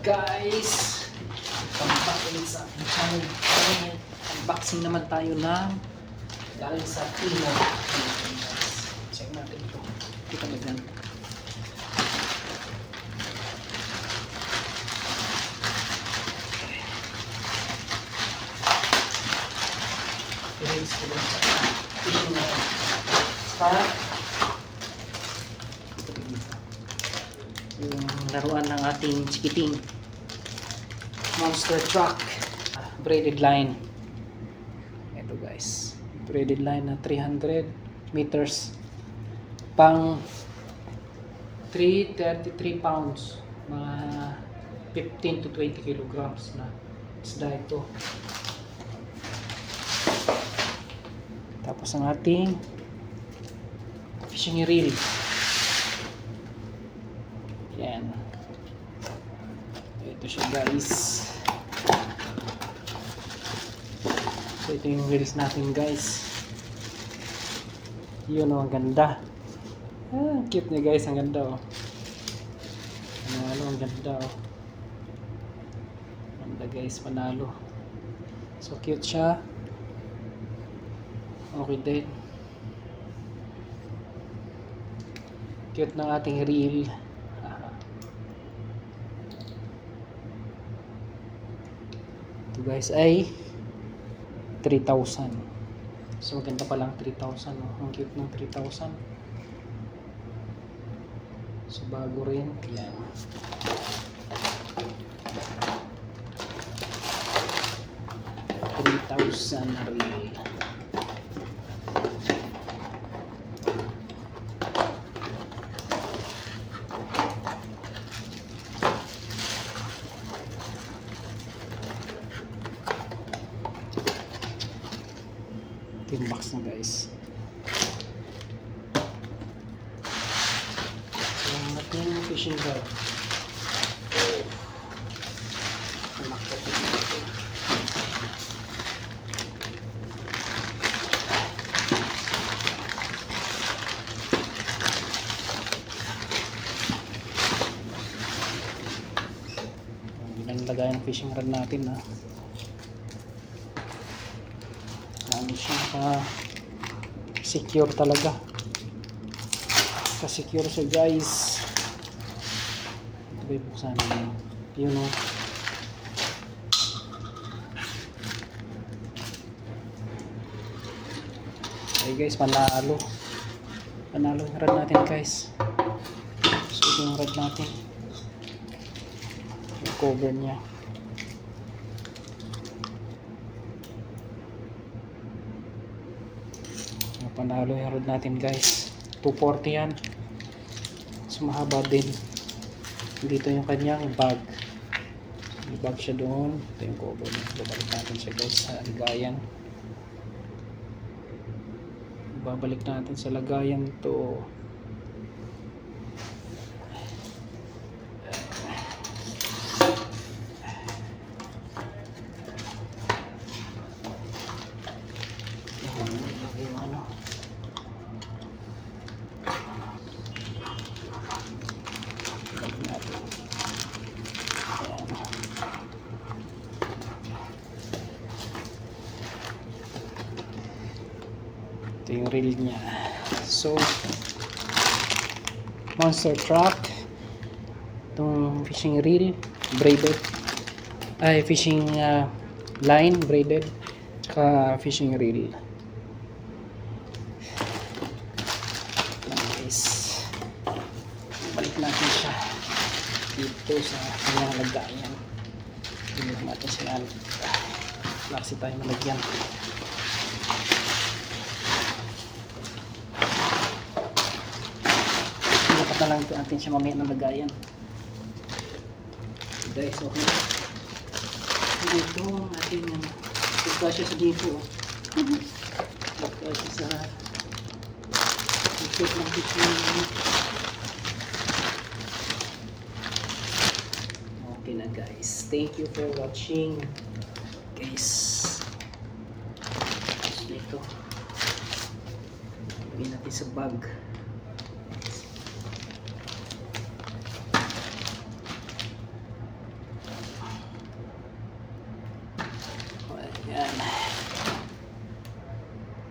Guys, welcome back ulit sa ating channel. Unboxing naman tayo ng galing sa Timo. Check natin ito. Kita ba dyan? Release ko lang sa fishing na spot. Yung laruan ng ating chikiting monster truck, braided line. Ito guys, braided line na 300 meters pang 333 pounds, mga 15 to 20 kilograms na isda ito. Tapos ang ating fishing reel. Yan. Ito siya guys. So ito yung reels natin guys. Yun o, ang ganda. Cute niya guys, ang ganda o. Panalo, ang ganda o. Ganda guys, panalo. So cute siya. Okay din. Cute ng ating reel. Ito guys ay 3,000. So maganda pa lang 3,000, no? Ang cute ng 3,000. So bago rin. Yan. 3,000 na reel. Ito yung box na guys. So natin yung fishing rod. Malakot yung ito. Ginalagay ang fishing rod natin ha. Ano siya, secure talaga. Secure siya guys. Ito ba yung buksan natin? Yun o. Okay guys, panalo. Panalo yung rod natin guys. So ito yung rod natin. Yung cover niya. Panalo yung rod natin guys. 240 yan. So mahaba din. Dito yung kanyang bag. May bag siya doon. Ito yung cover niya. Babalik natin siya guys sa lagayan. Babalik natin sa lagayan to. Yung ano. Ito yung reel niya. So monster truck, itong fishing reel braided, ay fishing line braided ka fishing reel. Guys, balik natin siya dito sa kanyang lagayan. Tingnan natin siya. Klase tayo malagyan. Dapat na lang natin siya mamaya ng lagayan. Guys, okay. Dito natin yan. Pagka siya sa dito. Pagka siya sa ikot ng fishing. Okay na guys. Thank you for watching. Guys. Dito. Lagyan natin sa bag. Yan.